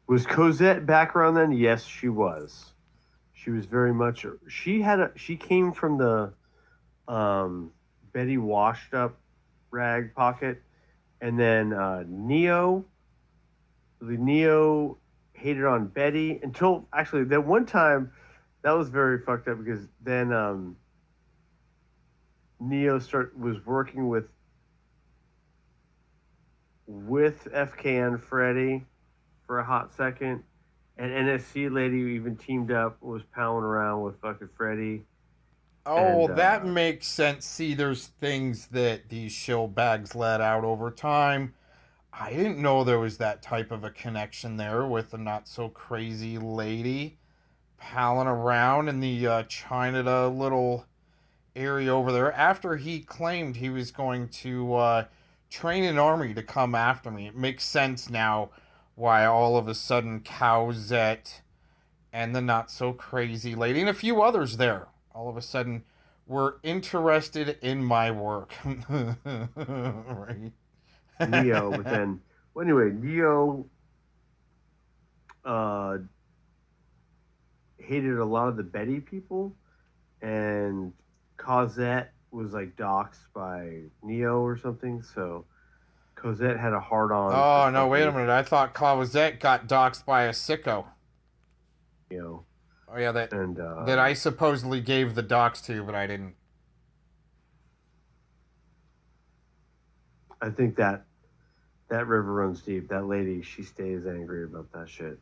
Was Cosette back around then? Yes, she was. She was very much. She came from the um, Betty washed up rag pocket, and then Neo hated on Betty until actually that one time that was very fucked up because then Neo start was working with FK and Freddy for a hot second, and NSC lady even teamed up was palling around with fucking Freddy Oh, well, and that makes sense. See, there's things that these show bags let out over time. I didn't know there was that type of a connection there with the not so crazy lady palling around in the China little area over there after he claimed he was going to train an army to come after me. It makes sense now why all of a sudden Cowzette and the not so crazy lady and a few others there all of a sudden were interested in my work. Right? Neo. But then, well, anyway, Neo uh, hated a lot of the Betty people, and Cosette was like doxxed by Neo or something. So Cosette had a hard on for Oh no! Wait a fucking minute. I thought Clausette got doxxed by a sicko. Neo, Oh yeah, that and that I supposedly gave the dox to, but I didn't. I think that river runs deep. That lady, she stays angry about that shit.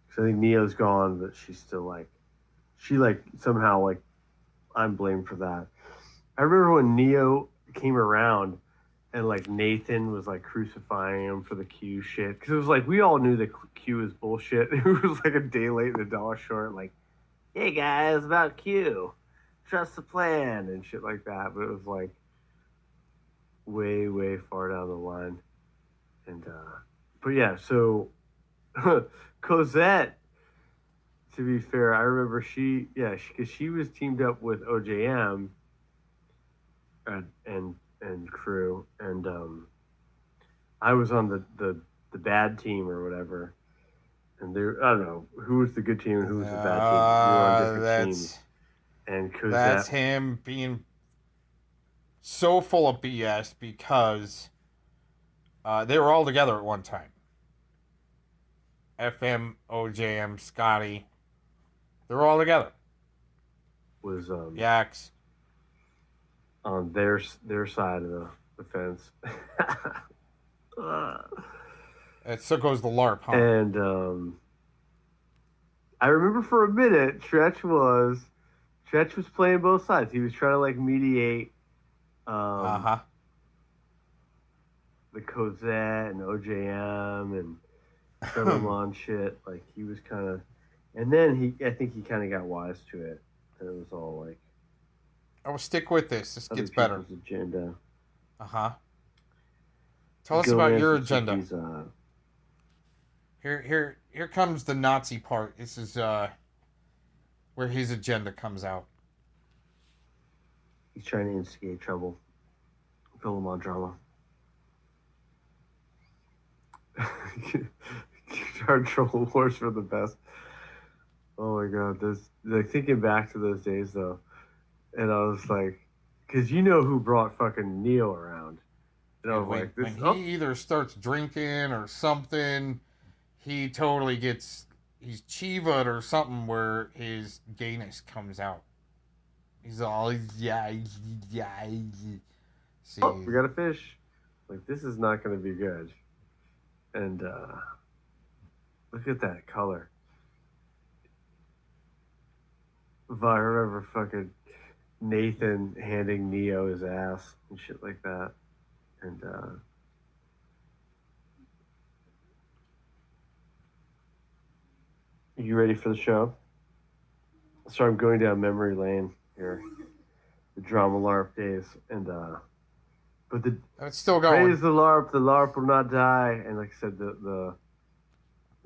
Because I think Neo's gone, but she's still like, she like somehow like I'm blamed for that. I remember when Neo came around and like Nathan was like crucifying him for the Q shit because it was like we all knew that Q is bullshit. It was like a day late and a dollar short. Like, hey guys, about Q, trust the plan and shit like that. But it was like way far down the line. And but yeah, so Cosette. To be fair, I remember because she was teamed up with OJM and crew, and I was on the bad team or whatever. And there, I don't know who was the good team and who was the bad team. We were on different teams. That's And that's Cosette, him being so full of BS because they were all together at one time. FM, OJM, Scotty, they're all together. was Yax. on their side of the fence. And so goes the LARP, huh? and I remember for a minute, Tretch was playing both sides. He was trying to like mediate Uh um, huh. the Cosette and OJM and Trevelyan shit. Like he was kind of, and then I think he kind of got wise to it, and it was all like I will stick with this. This other gets better. people's agenda. Uh huh. Tell us about Gomez your looks like agenda. he's Here comes the Nazi part. This is where his agenda comes out. he's trying to instigate trouble, Philemon drama. Our troll wars for the best. Oh my god, this like thinking back to those days though, and I was like, because you know who brought fucking Neo around, and I Yeah, was like, when this he oh either starts drinking or something, he totally gets he's chivad or something where his gayness comes out. He's all yeah yeah. oh See, we got a fish, like this is not going to be good, and look at that color. If I remember fucking Nathan handing Neo his ass and shit like that, and you ready for the show? So I'm going down memory lane here, the drama LARP days, and but it's still going. praise the LARP will not die, and like I said, the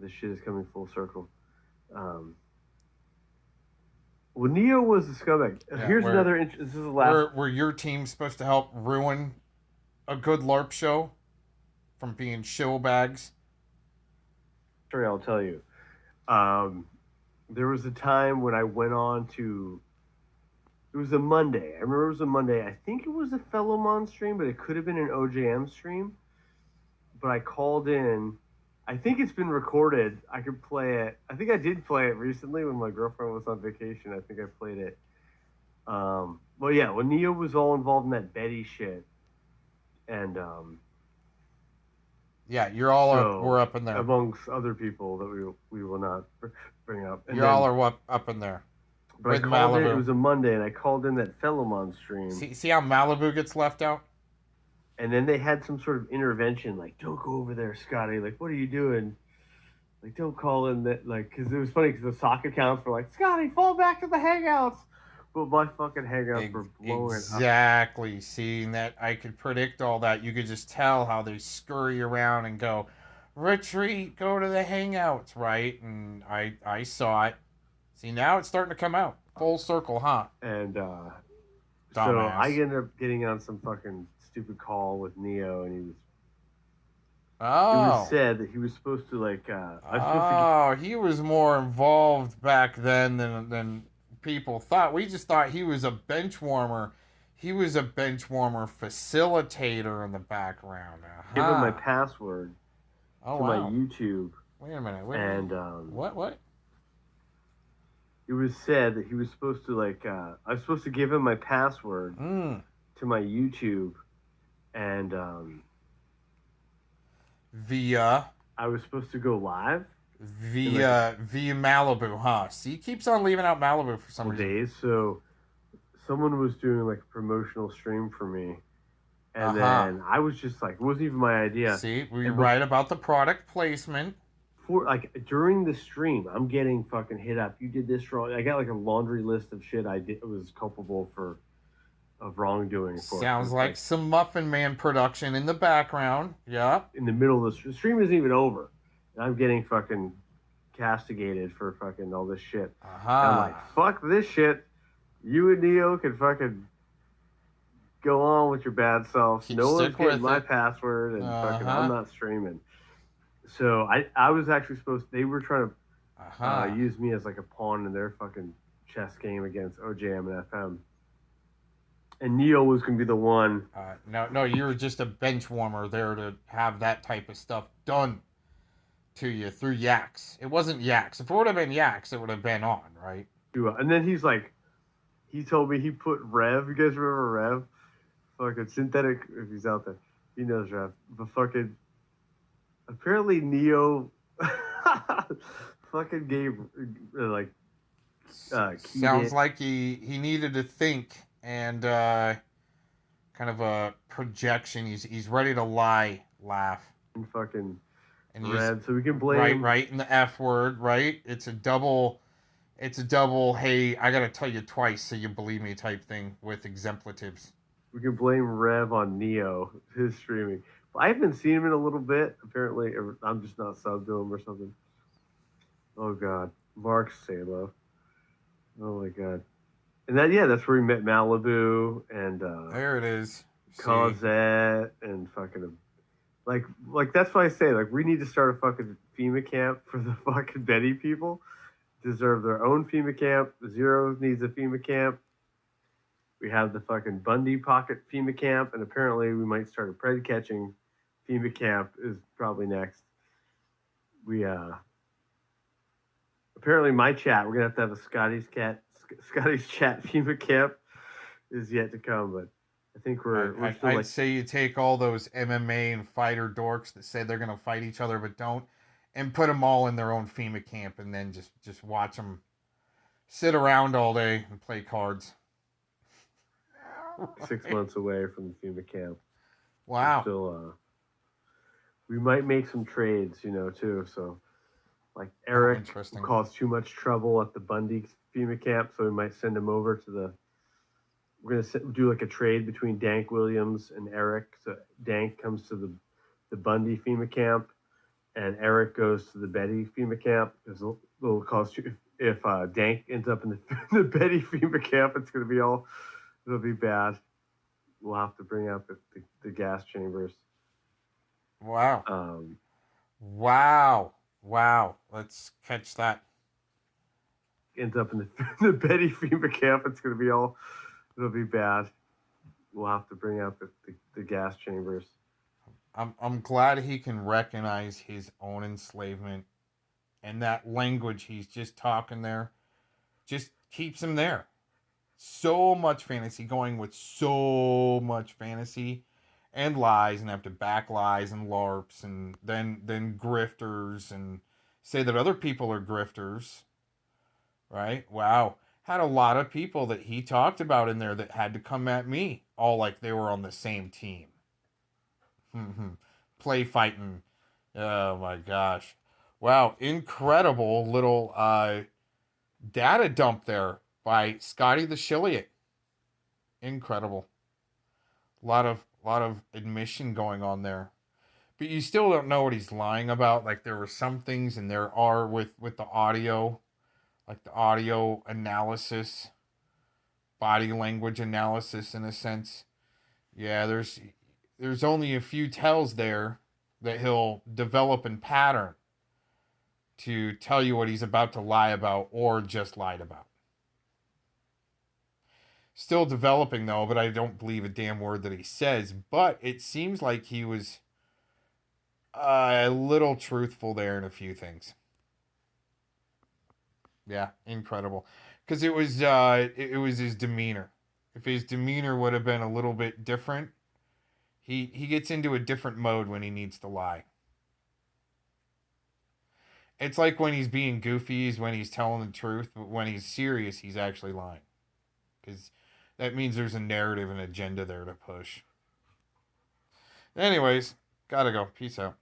shit is coming full circle. Um, well, Neo was the scumbag. Yeah, Here's another. This is the last. where your team's supposed to help ruin a good LARP show from being show bags. story I'll tell you. Um, there was a time when I went on to. It was a Monday. I remember it was a Monday. I think it was a Fellowmon stream, but it could have been an OJM stream. But I called in. I think it's been recorded. I could play it. I think I did play it recently when my girlfriend was on vacation. I think I played it. Well, yeah, when Neo was all involved in that Betty shit, and Yeah, you're all up. We're so up in there. amongst other people that we will not bring up, and You all then are up in there but I with called in. It Malibu. was a Monday, and I called in that Fellowmon stream, See how Malibu gets left out? and then they had some sort of intervention, like, "Don't go over there, Scotty. Like, what are you doing? Like, don't call in that." Like, because it was funny because the sock accounts were like, "Scotty, fall back to the Hangouts," but my fucking Hangouts were blowing up. Exactly. Seeing that, I could predict all that. You could just tell how they scurry around and go, retreat, go to the Hangouts, right? And I saw it. See, now it's starting to come out. Full circle, huh? And so I Dumbass. ended up getting on some fucking stupid call with Neo, and it was Oh. said that he was supposed to like I was supposed to Oh, he was more involved back then than people thought. We just thought he was a bench warmer. He was a bench warmer facilitator in the background. give him my Aha. password Oh to my wow. YouTube, Wait a minute. Wait a minute. and What? it was said that he was supposed to like I was supposed to give him my password Mm. to my YouTube, and Via I was supposed to go live in like via Malibu, huh? See, he keeps on leaving out Malibu for a some couple reason. days. So someone was doing like a promotional stream for me, and Uh-huh. then I was just like, it wasn't even my idea. See, we And write about the product placement. before, like during the stream, I'm getting fucking hit up. You did this wrong. I got like a laundry list of shit I did was culpable for of wrongdoing for Sounds like like some Muffin Man production in the background. Yeah. in the middle of the stream isn't even over, and I'm getting fucking castigated for fucking all this shit. And I'm like, Aha. fuck this shit. You and Neo can fucking go on with your bad selves. No one's Stick getting with my it. password, and fucking I'm Uh-huh. not streaming. So I was actually supposed. They were trying to Aha. use me as like a pawn in their fucking chess game against OJM and FM. And Neo was gonna be the one. No, you were just a bench warmer there to have that type of stuff done to you through Yaks. It wasn't Yaks. If it would have been Yaks, it would have been on, right? And then he's like, he told me he put Rev. You guys remember Rev? Fucking synthetic. If he's out there, he knows Rev. But fucking apparently Neo fucking gave like keyed Sounds it like he needed to think and kind of a projection. He's ready to laugh, and fucking and use Red, so we can blame. right in the F word, right? It's a double. It's a double. Hey, I gotta tell you twice so you believe me type thing with exemplatives. We can blame Rev on Neo, his streaming. I haven't seen him in a little bit. Apparently, I'm just not subbed to him or something. Oh God, Mark Salo. Oh my God. And that's where we met Malibu and There it is. See, Cosette and fucking like that's why I say like we need to start a fucking FEMA camp for the fucking Betty people. Deserve their own FEMA camp. Zero needs a FEMA camp. We have the fucking Bundy Pocket FEMA camp, and apparently we might start a pred catching FEMA camp is probably next. We apparently my chat we're gonna have to have a Scotty's chat FEMA camp is yet to come, but I think we're still I'd like say you take all those MMA and fighter dorks that say they're gonna fight each other but don't, and put them all in their own FEMA camp, and then just watch them sit around all day and play cards. 6 months away from the FEMA camp. We're Wow. still we might make some trades, too. So like Oh, Eric interesting. caused too much trouble at the Bundy FEMA camp, so we might send him over to the. We're gonna do like a trade between Dank Williams and Eric. So Dank comes to the Bundy FEMA camp, and Eric goes to the Betty FEMA camp. Because it'll cost you if Dank ends up in the Betty FEMA camp, it'll be bad. We'll have to bring out the gas chambers. Wow. Um, Wow. Wow. Let's catch that. Ends up in the Betty FemaCamp. It's gonna be all. It'll be bad. We'll have to bring out the gas chambers. I'm glad he can recognize his own enslavement, and that language he's just talking there just keeps him there. So much fantasy, going with so much fantasy and lies, and have to back lies and larps, and then grifters, and say that other people are grifters, right? Wow. Had a lot of people that he talked about in there that had to come at me, all like they were on the same team. Play fighting. Oh my gosh. Wow, incredible little data dump there by Scotty the Shilliot. Incredible. A lot of admission going on there. But you still don't know what he's lying about. Like there were some things, and there are with the audio, like the audio analysis, body language analysis in a sense. Yeah, there's only a few tells there that he'll develop in pattern to tell you what he's about to lie about or just lied about. Still developing though, but I don't believe a damn word that he says. But it seems like he was a little truthful there in a few things. Yeah, incredible. Because it was his demeanor. If his demeanor would have been a little bit different, he gets into a different mode when he needs to lie. It's like when he's being goofy, is when he's telling the truth, but when he's serious, he's actually lying. Because that means there's a narrative and agenda there to push. Anyways, gotta go. Peace out.